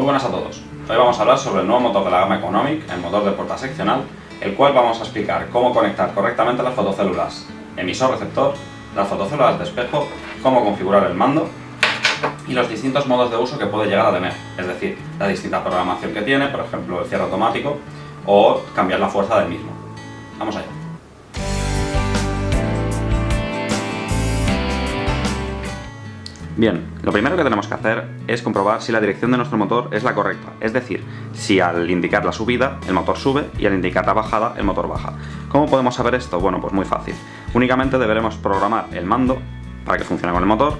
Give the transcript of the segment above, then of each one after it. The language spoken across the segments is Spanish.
buenas a todos. Hoy vamos a hablar sobre el nuevo motor de la gama Economic, el motor de puerta seccional, el cual vamos a explicar cómo conectar correctamente las fotocélulas emisor-receptor, las fotocélulas de espejo, cómo configurar el mando y los distintos modos de uso que puede llegar a tener, es decir, la distinta programación que tiene, por ejemplo el cierre automático o cambiar la fuerza del mismo. Vamos allá. Bien, lo primero que tenemos que hacer es comprobar si la dirección de nuestro motor es la correcta, es decir, si al indicar la subida el motor sube y al indicar la bajada el motor baja. ¿Cómo podemos saber esto? Bueno, pues muy fácil. Únicamente deberemos programar el mando para que funcione con el motor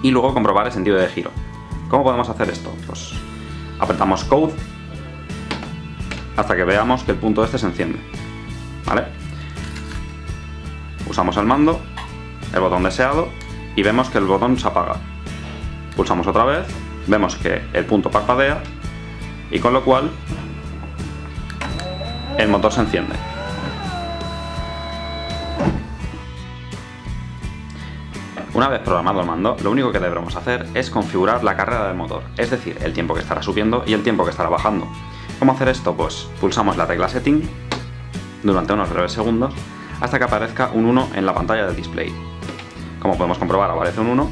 y luego comprobar el sentido de giro. ¿Cómo podemos hacer esto? Pues apretamos Code hasta que veamos que el punto este se enciende, ¿vale? Usamos el mando, el botón deseado, y vemos que el botón se apaga. Pulsamos otra vez, vemos que el punto parpadea y con lo cual el motor se enciende. Una vez programado el mando, lo único que debemos hacer es configurar la carrera del motor, es decir, el tiempo que estará subiendo y el tiempo que estará bajando. ¿Cómo hacer esto? Pues pulsamos la tecla Setting durante unos breves segundos hasta que aparezca un 1 en la pantalla del display. Como podemos comprobar, aparece un 1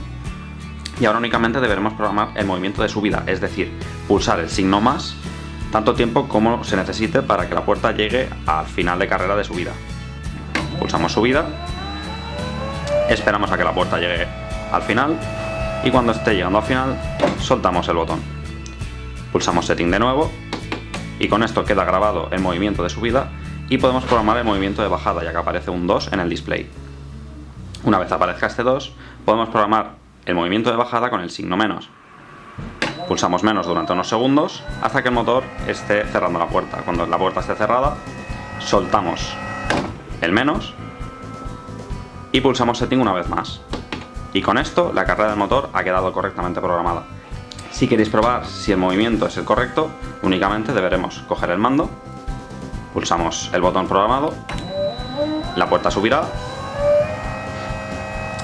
y ahora únicamente deberemos programar el movimiento de subida, es decir, pulsar el signo más tanto tiempo como se necesite para que la puerta llegue al final de carrera de subida. Pulsamos subida, esperamos a que la puerta llegue al final y cuando esté llegando al final soltamos el botón. Pulsamos Setting de nuevo y con esto queda grabado el movimiento de subida y podemos programar el movimiento de bajada, ya que aparece un 2 en el display. Una vez aparezca este 2, podemos programar el movimiento de bajada con el signo menos. Pulsamos menos durante unos segundos hasta que el motor esté cerrando la puerta. Cuando la puerta esté cerrada, soltamos el menos y pulsamos Setting una vez más. Y con esto la carrera del motor ha quedado correctamente programada. Si queréis probar si el movimiento es el correcto, únicamente deberemos coger el mando, pulsamos el botón programado, la puerta subirá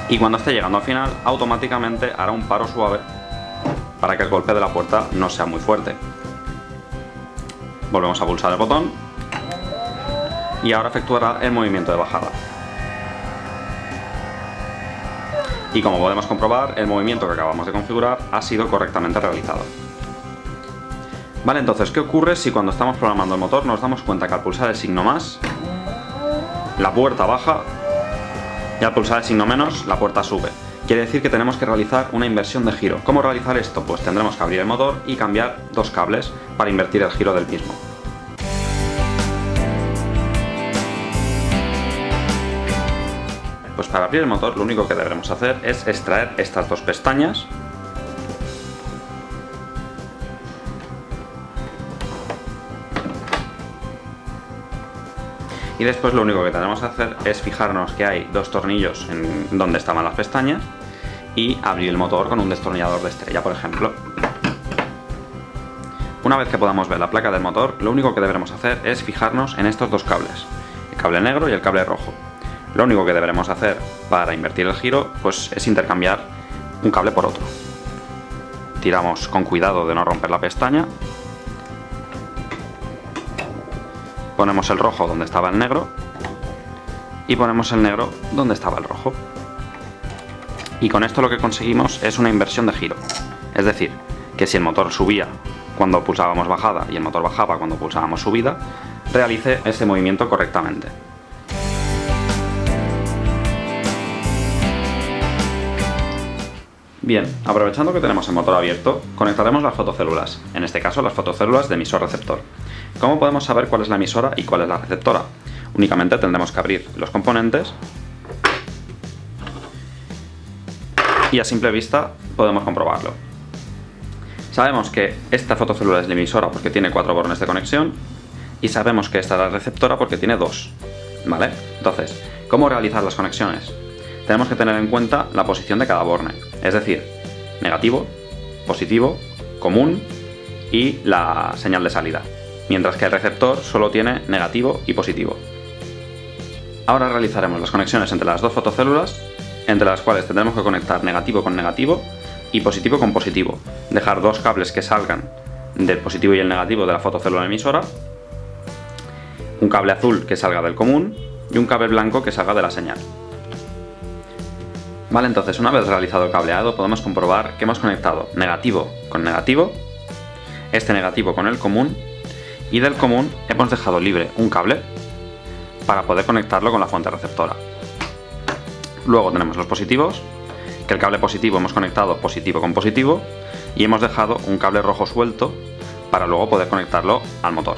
y cuando esté llegando al final automáticamente hará un paro suave para que el golpe de la puerta no sea muy fuerte. Volvemos a pulsar el botón y ahora efectuará el movimiento de bajada. Y como podemos comprobar, el movimiento que acabamos de configurar ha sido correctamente realizado. Vale, entonces, ¿qué ocurre si cuando estamos programando el motor nos damos cuenta que al pulsar el signo más la puerta baja y al pulsar el signo menos, la puerta sube? Quiere decir que tenemos que realizar una inversión de giro. ¿Cómo realizar esto? Pues tendremos que abrir el motor y cambiar dos cables para invertir el giro del mismo. Pues para abrir el motor lo único que deberemos hacer es extraer estas dos pestañas . Y después lo único que tendremos que hacer es fijarnos que hay dos tornillos en donde estaban las pestañas y abrir el motor con un destornillador de estrella, por ejemplo. Una vez que podamos ver la placa del motor, lo único que deberemos hacer es fijarnos en estos dos cables, el cable negro y el cable rojo. Lo único que deberemos hacer para invertir el giro pues es intercambiar un cable por otro. Tiramos con cuidado de no romper la pestaña. Ponemos el rojo donde estaba el negro y ponemos el negro donde estaba el rojo. Y con esto lo que conseguimos es una inversión de giro. Es decir, que si el motor subía cuando pulsábamos bajada y el motor bajaba cuando pulsábamos subida, realice ese movimiento correctamente. Bien, aprovechando que tenemos el motor abierto, conectaremos las fotocélulas, en este caso las fotocélulas de emisor-receptor. ¿Cómo podemos saber cuál es la emisora y cuál es la receptora? Únicamente tendremos que abrir los componentes y a simple vista podemos comprobarlo. Sabemos que esta fotocélula es la emisora porque tiene 4 bornes de conexión y sabemos que esta es la receptora porque tiene 2, ¿vale? Entonces, ¿cómo realizar las conexiones? Tenemos que tener en cuenta la posición de cada borne, es decir, negativo, positivo, común y la señal de salida, mientras que el receptor solo tiene negativo y positivo. Ahora realizaremos las conexiones entre las dos fotocélulas, entre las cuales tendremos que conectar negativo con negativo y positivo con positivo, dejar dos cables que salgan del positivo y el negativo de la fotocélula emisora, un cable azul que salga del común y un cable blanco que salga de la señal. Vale, entonces una vez realizado el cableado podemos comprobar que hemos conectado negativo con negativo, este negativo con el común, y del común hemos dejado libre un cable para poder conectarlo con la fuente receptora. Luego tenemos los positivos, que el cable positivo hemos conectado positivo con positivo y hemos dejado un cable rojo suelto para luego poder conectarlo al motor.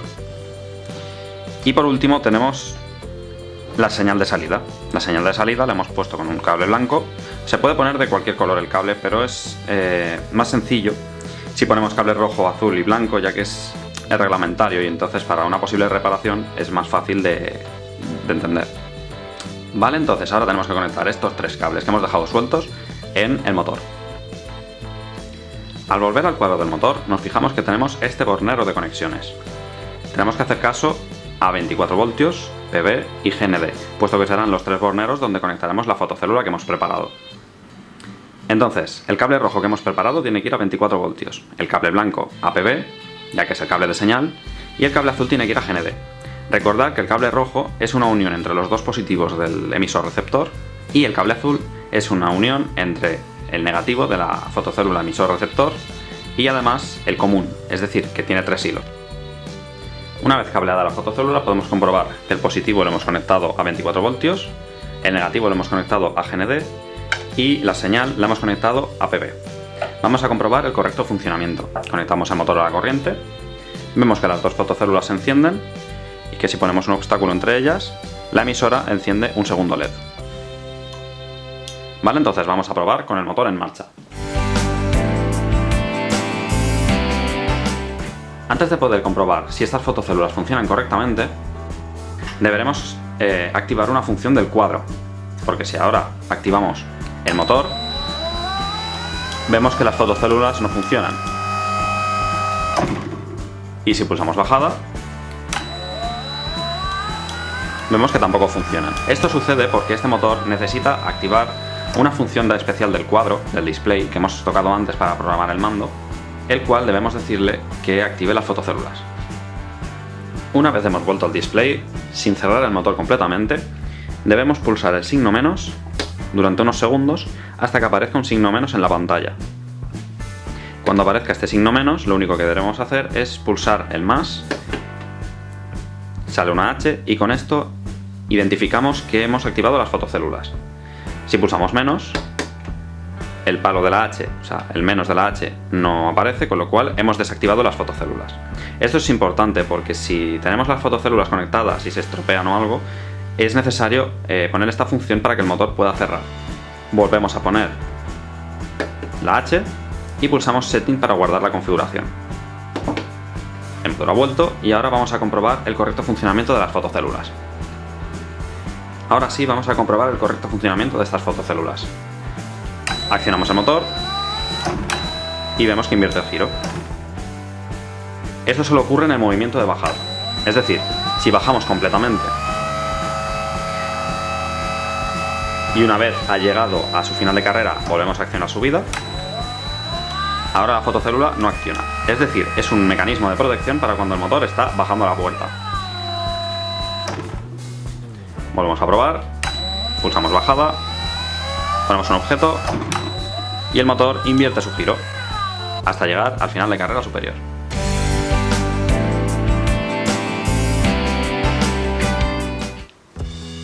Y por último tenemos la señal de salida. La señal de salida la hemos puesto con un cable blanco. Se puede poner de cualquier color el cable, pero es más sencillo si ponemos cable rojo, azul y blanco, ya que es reglamentario y entonces para una posible reparación es más fácil de entender. Vale, entonces ahora tenemos que conectar estos tres cables que hemos dejado sueltos en el motor. Al volver al cuadro del motor nos fijamos que tenemos este bornero de conexiones. Tenemos que hacer caso a 24 voltios, PV y GND, puesto que serán los tres borneros donde conectaremos la fotocélula que hemos preparado. Entonces, el cable rojo que hemos preparado tiene que ir a 24 voltios, el cable blanco a PV, ya que es el cable de señal, y el cable azul tiene que ir a GND. Recordad que el cable rojo es una unión entre los dos positivos del emisor receptor y el cable azul es una unión entre el negativo de la fotocélula emisor receptor y además el común, es decir, que tiene tres hilos. Una vez cableada la fotocélula podemos comprobar que el positivo lo hemos conectado a 24 voltios, el negativo lo hemos conectado a GND y la señal la hemos conectado a PV. Vamos a comprobar el correcto funcionamiento. Conectamos el motor a la corriente, vemos que las dos fotocélulas se encienden y que si ponemos un obstáculo entre ellas, la emisora enciende un segundo LED. Vale, entonces vamos a probar con el motor en marcha. Antes de poder comprobar si estas fotocélulas funcionan correctamente, deberemos activar una función del cuadro, porque si ahora activamos el motor, vemos que las fotocélulas no funcionan. Y si pulsamos bajada, vemos que tampoco funcionan. Esto sucede porque este motor necesita activar una función especial del cuadro, del display, que hemos tocado antes para programar el mando, el cual debemos decirle que active las fotocélulas. Una vez hemos vuelto al display, sin cerrar el motor completamente, debemos pulsar el signo menos durante unos segundos hasta que aparezca un signo menos en la pantalla. Cuando aparezca este signo menos, lo único que debemos hacer es pulsar el más, sale una H y con esto identificamos que hemos activado las fotocélulas. Si pulsamos menos, el palo de la H, o sea, el menos de la H no aparece, con lo cual hemos desactivado las fotocélulas. Esto es importante porque si tenemos las fotocélulas conectadas y se estropean o algo, es necesario poner esta función para que el motor pueda cerrar. Volvemos a poner la H y pulsamos Setting para guardar la configuración. El motor ha vuelto y ahora vamos a comprobar el correcto funcionamiento de las fotocélulas. Ahora sí vamos a comprobar el correcto funcionamiento de estas fotocélulas. Accionamos el motor y vemos que invierte el giro. Esto solo ocurre en el movimiento de bajada, es decir, si bajamos completamente y una vez ha llegado a su final de carrera volvemos a accionar subida, ahora la fotocélula no acciona, es decir, es un mecanismo de protección para cuando el motor está bajando la vuelta. Volvemos a probar, pulsamos bajada, ponemos un objeto y el motor invierte su giro hasta llegar al final de carrera superior.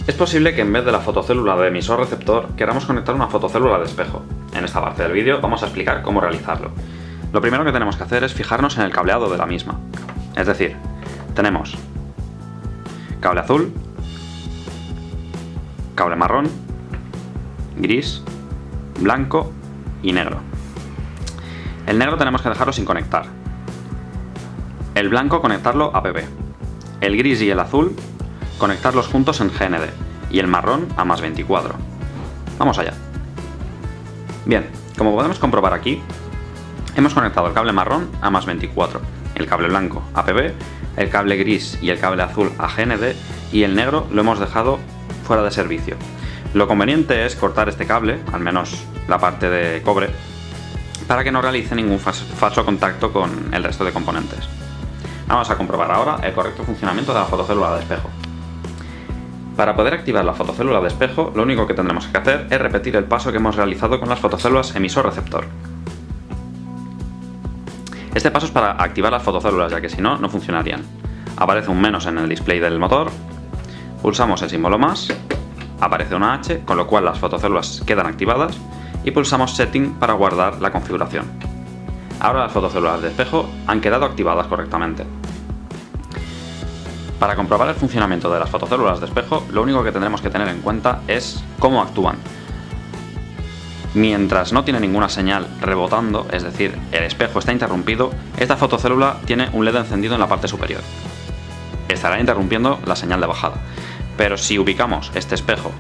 Es posible que en vez de la fotocélula de emisor receptor queramos conectar una fotocélula de espejo. En esta parte del vídeo vamos a explicar cómo realizarlo. Lo primero que tenemos que hacer es fijarnos en el cableado de la misma. Es decir, tenemos cable azul, cable marrón, gris, blanco y negro. El negro tenemos que dejarlo sin conectar. El blanco conectarlo a PV. El gris y el azul conectarlos juntos en GND y el marrón a más 24. Vamos allá. Bien, como podemos comprobar aquí, hemos conectado el cable marrón a más 24, el cable blanco a PV, el cable gris y el cable azul a GND y el negro lo hemos dejado fuera de servicio. Lo conveniente es cortar este cable, al menos la parte de cobre, para que no realice ningún falso contacto con el resto de componentes. Vamos a comprobar ahora el correcto funcionamiento de la fotocélula de espejo. Para poder activar la fotocélula de espejo, lo único que tendremos que hacer es repetir el paso que hemos realizado con las fotocélulas emisor-receptor. Este paso es para activar las fotocélulas, ya que si no, no funcionarían. Aparece un menos en el display del motor, pulsamos el símbolo más, aparece una H, con lo cual las fotocélulas quedan activadas, y pulsamos Setting para guardar la configuración. Ahora las fotocélulas de espejo han quedado activadas correctamente. Para comprobar el funcionamiento de las fotocélulas de espejo, lo único que tendremos que tener en cuenta es cómo actúan. Mientras no tiene ninguna señal rebotando, es decir, el espejo está interrumpido, esta fotocélula tiene un LED encendido en la parte superior. Estará interrumpiendo la señal de bajada. Pero si ubicamos este espejo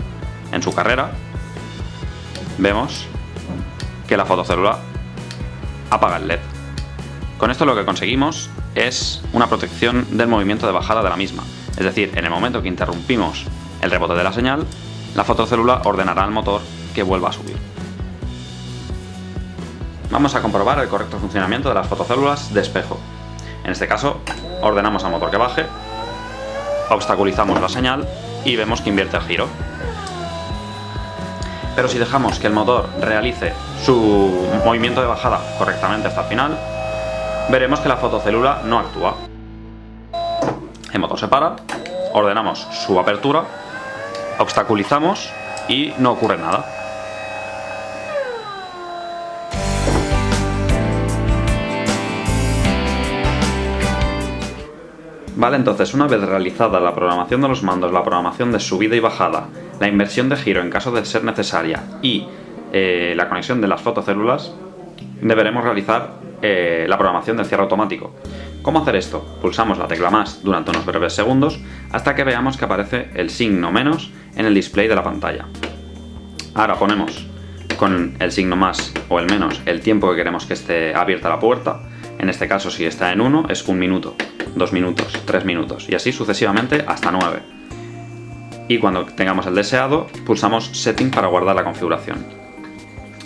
en su carrera, vemos que la fotocélula apaga el LED. Con esto lo que conseguimos es una protección del movimiento de bajada de la misma. Es decir, en el momento que interrumpimos el rebote de la señal, la fotocélula ordenará al motor que vuelva a subir. Vamos a comprobar el correcto funcionamiento de las fotocélulas de espejo. En este caso, ordenamos al motor que baje, obstaculizamos la señal y vemos que invierte el giro. Pero si dejamos que el motor realice su movimiento de bajada correctamente hasta el final, veremos que la fotocélula no actúa. El motor se para, ordenamos su apertura, obstaculizamos y no ocurre nada. Vale, entonces una vez realizada la programación de los mandos, la programación de subida y bajada, la inversión de giro en caso de ser necesaria y la conexión de las fotocélulas, deberemos realizar la programación del cierre automático. ¿Cómo hacer esto? Pulsamos la tecla más durante unos breves segundos hasta que veamos que aparece el signo menos en el display de la pantalla. Ahora ponemos con el signo más o el menos el tiempo que queremos que esté abierta la puerta. En este caso, si está en 1, es 1 minuto, 2 minutos, 3 minutos y así sucesivamente hasta 9. Y cuando tengamos el deseado, pulsamos Setting para guardar la configuración.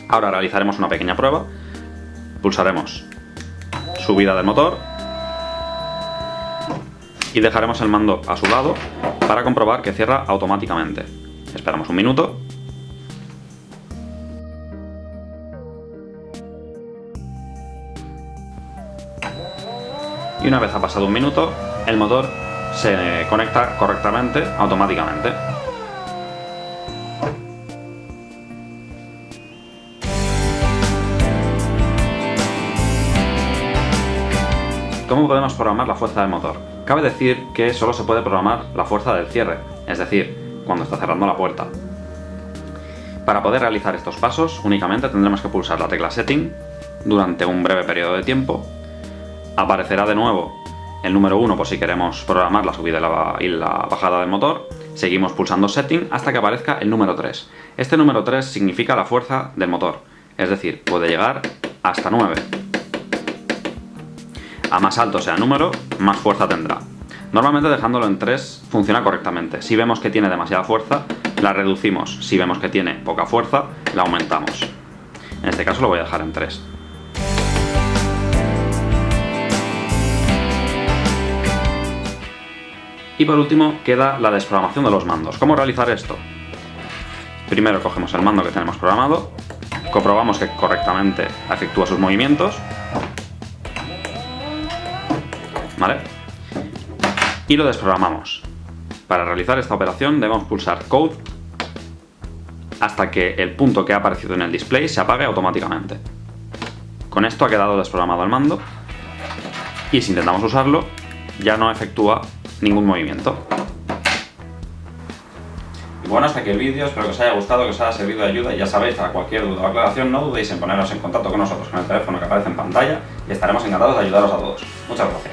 Ahora realizaremos una pequeña prueba. Pulsaremos subida del motor y dejaremos el mando a su lado para comprobar que cierra automáticamente. Esperamos 1 minuto. Y una vez ha pasado 1 minuto, el motor se conecta correctamente, automáticamente. ¿Cómo podemos programar la fuerza del motor? Cabe decir que solo se puede programar la fuerza del cierre, es decir, cuando está cerrando la puerta. Para poder realizar estos pasos, únicamente tendremos que pulsar la tecla Setting durante un breve periodo de tiempo. Aparecerá de nuevo el número 1 por si queremos programar la subida y la bajada del motor. Seguimos pulsando Setting hasta que aparezca el número 3. Este número 3 significa la fuerza del motor, es decir, puede llegar hasta 9. A más alto sea el número, más fuerza tendrá. Normalmente dejándolo en 3 funciona correctamente. Si vemos que tiene demasiada fuerza, la reducimos. Si vemos que tiene poca fuerza, la aumentamos. En este caso lo voy a dejar en 3. Y por último queda la desprogramación de los mandos. ¿Cómo realizar esto? Primero cogemos el mando que tenemos programado, comprobamos que correctamente efectúa sus movimientos, ¿vale? Y lo desprogramamos. Para realizar esta operación debemos pulsar Code hasta que el punto que ha aparecido en el display se apague automáticamente. Con esto ha quedado desprogramado el mando y si intentamos usarlo ya no efectúa ningún movimiento. Y bueno, hasta aquí el vídeo, espero que os haya gustado, que os haya servido de ayuda y ya sabéis, para cualquier duda o aclaración no dudéis en poneros en contacto con nosotros con el teléfono que aparece en pantalla y estaremos encantados de ayudaros a todos. Muchas gracias.